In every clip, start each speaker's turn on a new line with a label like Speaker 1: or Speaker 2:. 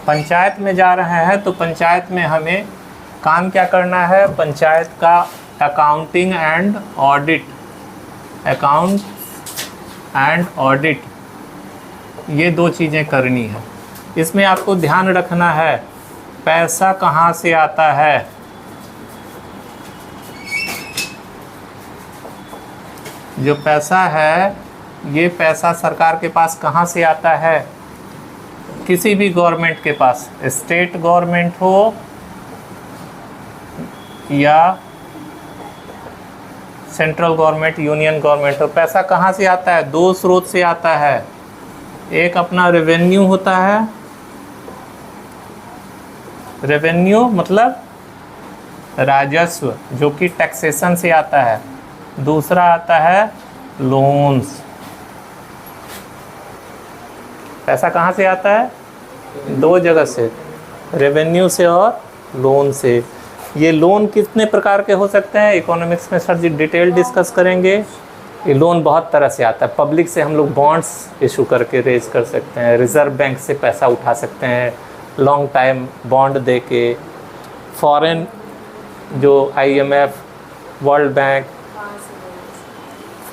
Speaker 1: पंचायत में जा रहे हैं तो पंचायत में हमें काम क्या करना है, पंचायत का accounting and audit, account and audit, ये दो चीज़ें करनी है। इसमें आपको ध्यान रखना है पैसा कहाँ से आता है। जो पैसा है ये पैसा सरकार के पास कहाँ से आता है, किसी भी गवर्नमेंट के पास, स्टेट गवर्नमेंट हो या सेंट्रल गवर्नमेंट, यूनियन गवर्नमेंट हो, पैसा कहाँ से आता है, दो स्रोत से आता है। एक अपना रेवेन्यू होता है, रेवेन्यू मतलब राजस्व जो कि टैक्सेशन से आता है, दूसरा आता है लोन्स। पैसा कहाँ से आता है, दो जगह से, रेवेन्यू से और लोन से। ये लोन कितने प्रकार के हो सकते हैं, इकोनॉमिक्स में सर जी डिटेल डिस्कस करेंगे। ये लोन बहुत तरह से आता है। पब्लिक से हम लोग बॉन्ड्स इशू करके रेज कर सकते हैं, रिज़र्व बैंक से पैसा उठा सकते हैं लॉन्ग टाइम बॉन्ड दे के, फॉरेन जो IMF, वर्ल्ड बैंक,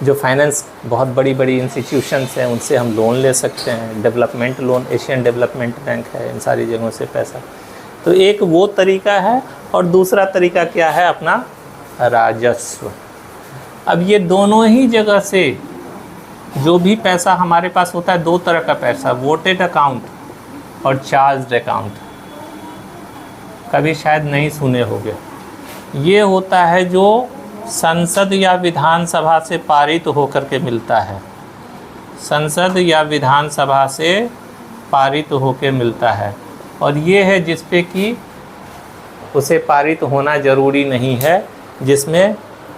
Speaker 1: जो फाइनेंस बहुत बड़ी बड़ी इंस्टीट्यूशंस हैं उनसे हम लोन ले सकते हैं, development loan, Asian development bank है, इन सारी जगहों से पैसा। तो एक वो तरीका है और दूसरा तरीका क्या है, अपना राजस्व। अब ये दोनों ही जगह से जो भी पैसा हमारे पास होता है, दो तरह का पैसा, वोटेड अकाउंट और चार्ज्ड अकाउंट, कभी शायद नहीं सुने होंगे। ये होता है जो संसद या विधानसभा से पारित होकर के मिलता है, संसद या विधानसभा से पारित होकर मिलता है, और ये है जिस पे कि उसे पारित होना ज़रूरी नहीं है, जिसमें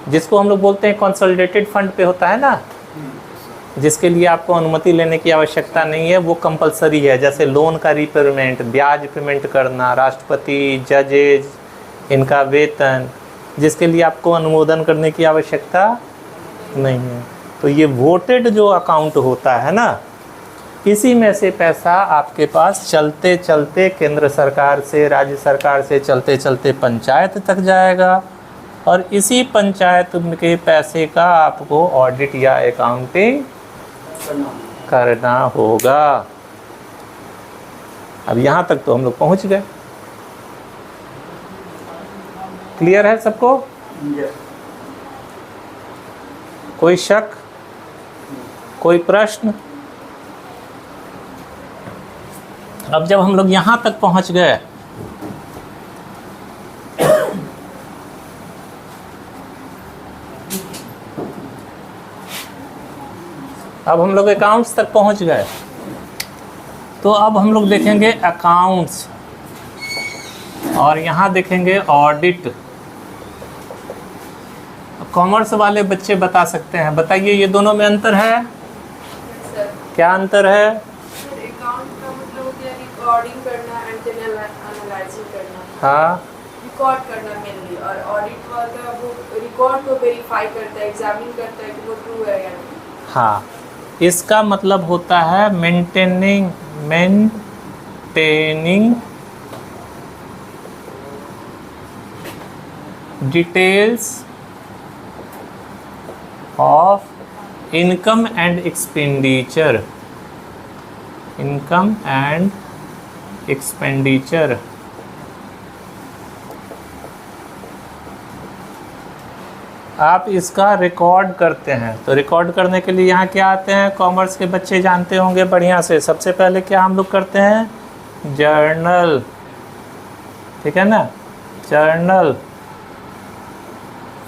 Speaker 1: जिसको हम लोग बोलते हैं कंसोलिडेटेड फंड पे होता है ना, जिसके लिए आपको अनुमति लेने की आवश्यकता नहीं है, वो कंपलसरी है। जैसे लोन का रीपेमेंट, ब्याज पेमेंट करना, राष्ट्रपति, जजेज, इनका वेतन, जिसके लिए आपको अनुमोदन करने की आवश्यकता नहीं है। तो ये वोटेड जो अकाउंट होता है ना, इसी में से पैसा आपके पास चलते चलते केंद्र सरकार से, राज्य सरकार से चलते चलते पंचायत तक जाएगा, और इसी पंचायत के पैसे का आपको ऑडिट या अकाउंटिंग करना होगा। अब यहाँ तक तो हम लोग पहुँच गए। क्लियर है सबको? कोई शक, कोई प्रश्न? अब जब हम लोग यहाँ तक पहुँच गए, अब हम लोग अकाउंट्स तक पहुँच गए, तो अब हम लोग देखेंगे अकाउंट्स और यहाँ देखेंगे ऑडिट। कॉमर्स वाले बच्चे बता सकते हैं, बताइए ये दोनों में अंतर है? क्या अंतर है?
Speaker 2: अकाउंट का मतलब हो गया रिकॉर्डिंग करना, एनालाइजिंग करना,
Speaker 1: हाँ,
Speaker 2: रिकॉर्ड करना मेनली, और ऑडिट वाला वो रिकॉर्ड को वेरीफाई करता है, एग्जामिन करता है कि वो ट्रू है या नहीं।
Speaker 1: हाँ, इसका मतलब होता है maintaining details of income and expenditure, income and expenditure. आप इसका रिकॉर्ड करते हैं, तो रिकॉर्ड करने के लिए यहाँ क्या आते हैं, कॉमर्स के बच्चे जानते होंगे बढ़िया से। सबसे पहले क्या हम लोग करते हैं, जर्नल, ठीक है ना, जर्नल,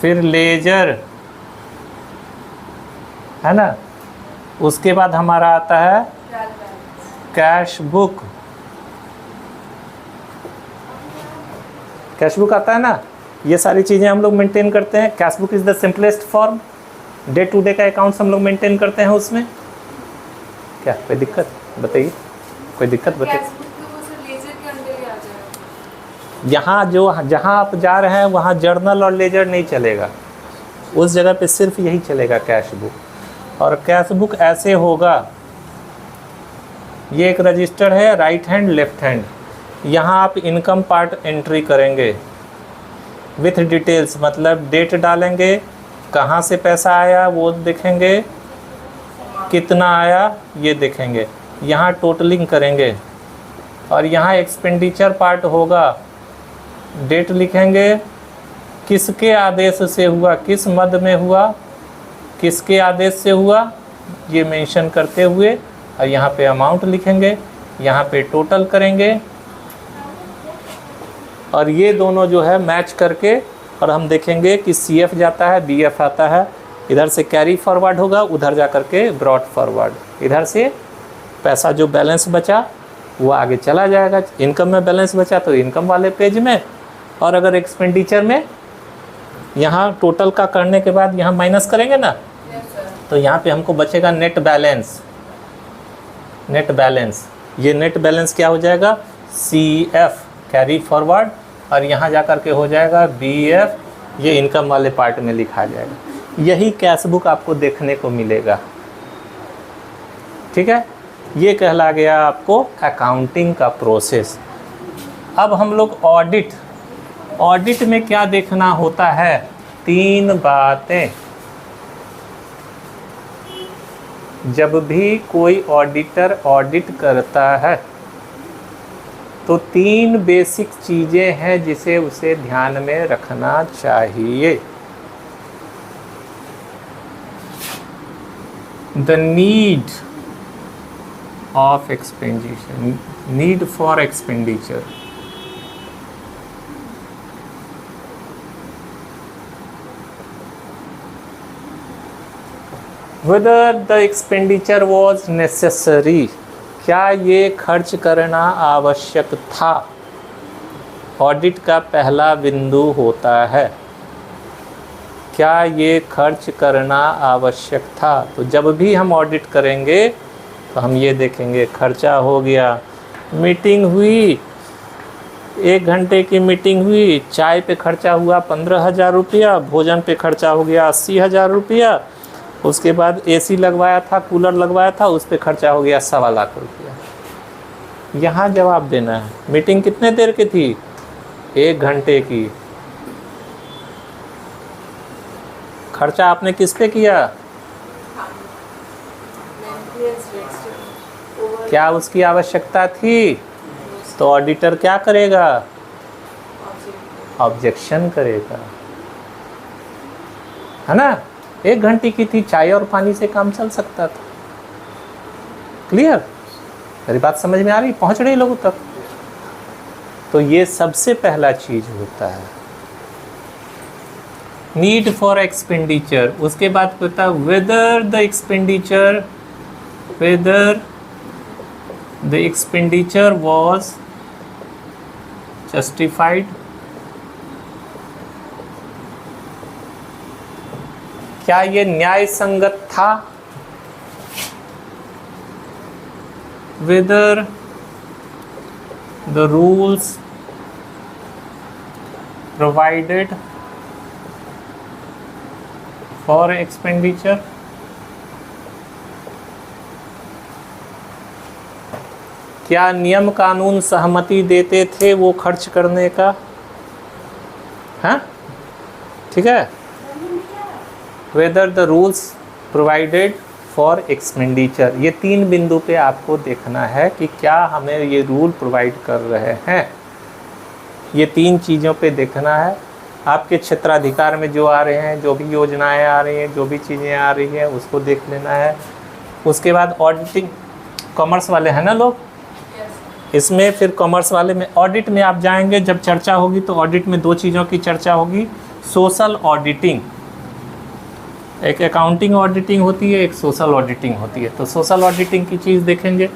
Speaker 1: फिर लेजर, है ना, उसके बाद हमारा आता है कैश बुक, कैश बुक आता है ना। ये सारी चीज़ें हम लोग मेंटेन करते हैं। Cash book is the simplest form, day to day का अकाउंट्स हम लोग मेंटेन करते हैं उसमें। क्या कोई दिक्कत बताइए, कोई दिक्कत बताइए। यहाँ जो जहाँ आप जा रहे हैं वहाँ जर्नल और लेजर नहीं चलेगा, उस जगह पे सिर्फ यही चलेगा कैश बुक। और कैश बुक ऐसे होगा, ये एक रजिस्टर है, राइट हैंड लेफ्ट हैंड, यहाँ आप इनकम पार्ट एंट्री करेंगे विथ डिटेल्स, मतलब डेट डालेंगे, कहाँ से पैसा आया वो देखेंगे, कितना आया ये देखेंगे, यहाँ टोटलिंग करेंगे और यहाँ एक्सपेंडिचर पार्ट होगा, डेट लिखेंगे, किसके आदेश से हुआ, किस मद में हुआ, किसके आदेश से हुआ ये मेंशन करते हुए, और यहाँ पे अमाउंट लिखेंगे, यहाँ पे टोटल करेंगे और ये दोनों जो है मैच करके, और हम देखेंगे कि CF जाता है, BF आता है, इधर से कैरी फॉरवर्ड होगा, उधर जा कर के ब्रॉड फॉरवर्ड, इधर से पैसा जो बैलेंस बचा वो आगे चला जाएगा, इनकम में बैलेंस बचा तो इनकम वाले पेज में, और अगर एक्सपेंडिचर में यहाँ टोटल का करने के बाद यहाँ माइनस करेंगे ना, तो यहाँ पे हमको बचेगा नेट बैलेंस। नेट बैलेंस, ये नेट बैलेंस क्या हो जाएगा, CF कैरी फॉरवर्ड, और यहाँ जा कर के हो जाएगा BF, ये इनकम वाले पार्ट में लिखा जाएगा। यही कैश बुक आपको देखने को मिलेगा, ठीक है। ये कहला गया आपको अकाउंटिंग का प्रोसेस। अब हम लोग ऑडिट, ऑडिट में क्या देखना होता है, 3 बातें। जब भी कोई ऑडिटर ऑडिट करता है तो 3 बेसिक चीज़ें हैं जिसे उसे ध्यान में रखना चाहिए। The need of expenditure, need for expenditure, whether the expenditure was necessary, क्या ये खर्च करना आवश्यक था, ऑडिट का पहला बिंदु होता है, क्या ये खर्च करना आवश्यक था। तो जब भी हम ऑडिट करेंगे तो हम ये देखेंगे, खर्चा हो गया, मीटिंग हुई, 1 घंटे की मीटिंग हुई, चाय पे खर्चा हुआ 15,000 रुपया, भोजन पे खर्चा हो गया 80,000 रुपया, उसके बाद AC लगवाया था, कूलर लगवाया था, उस पर खर्चा हो गया 1.25 लाख रुपया। यहाँ जवाब देना है, मीटिंग कितने देर की थी, 1 घंटे की, खर्चा आपने किस पे किया, क्या उसकी आवश्यकता थी, तो ऑडिटर क्या करेगा, ऑब्जेक्शन करेगा, है ना। 1 घंटे की थी, चाय और पानी से काम चल सकता था। क्लियर, मेरी बात समझ में आ रही, पहुंच रही लोगों तक। तो ये सबसे पहला चीज होता है, नीड फॉर एक्सपेंडिचर। उसके बाद होता है whether the expenditure was justified, क्या ये न्याय संगत था, whether the rules provided for expenditure, क्या नियम कानून सहमति देते थे वो खर्च करने का, हाँ ठीक है। Whether the rules provided for expenditure, ये 3 बिंदु पे आपको देखना है कि क्या हमें ये रूल प्रोवाइड कर रहे हैं। ये 3 चीज़ों पे देखना है। आपके क्षेत्राधिकार में जो आ रहे हैं, जो भी योजनाएं आ रही हैं, जो भी चीज़ें आ रही हैं, उसको देख लेना है। उसके बाद ऑडिटिंग, कॉमर्स वाले हैं ना लोग, इसमें फिर कॉमर्स वाले में ऑडिट में आप जाएंगे, जब चर्चा होगी तो ऑडिट में 2 चीज़ों की चर्चा होगी, सोशल ऑडिटिंग, एक अकाउंटिंग ऑडिटिंग होती है, एक सोशल ऑडिटिंग होती है। तो सोशल ऑडिटिंग की चीज़ देखेंगे।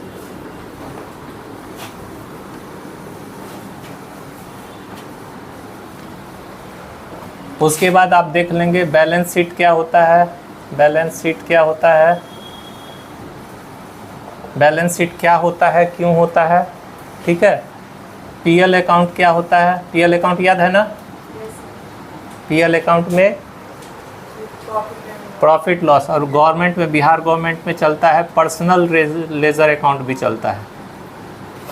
Speaker 1: उसके बाद आप देख लेंगे बैलेंस शीट क्या होता है, बैलेंस शीट क्या होता है, बैलेंस शीट क्या होता है, क्यों होता है, ठीक है। पीएल अकाउंट क्या होता है, पीएल अकाउंट याद है ना, पीएल अकाउंट में प्रॉफिट लॉस, और गवर्नमेंट में, बिहार गवर्नमेंट में चलता है पर्सनल लेजर अकाउंट भी चलता है,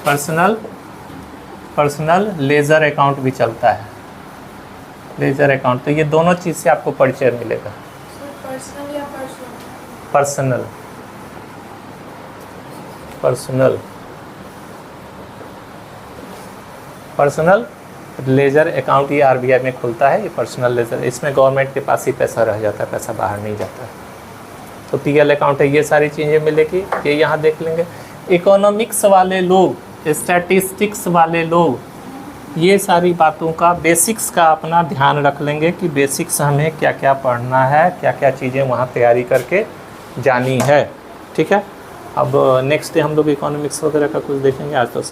Speaker 1: पर्सनल पर्सनल लेजर अकाउंट भी चलता है, लेजर अकाउंट। तो ये दोनों चीज़ से आपको परिचय मिलेगा।
Speaker 2: पर्सनल या personal?
Speaker 1: Personal, personal, personal ledger account ये आरबीआई में खुलता है, ये पर्सनल लेजर, इसमें गवर्नमेंट के पास ही पैसा रह जाता है, पैसा बाहर नहीं जाता है। तो पीएल अकाउंट है, ये सारी चीज़ें मिलेगी, ये यहाँ देख लेंगे। इकोनॉमिक्स वाले लोग, स्टैटिस्टिक्स वाले लोग ये सारी बातों का, बेसिक्स का अपना ध्यान रख लेंगे कि बेसिक्स हमें क्या क्या पढ़ना है, क्या क्या चीज़ें वहाँ तैयारी करके जानी है। ठीक है, अब नेक्स्ट डे हम लोग इकोनॉमिक्स वगैरह का कुछ देखेंगे। आज तो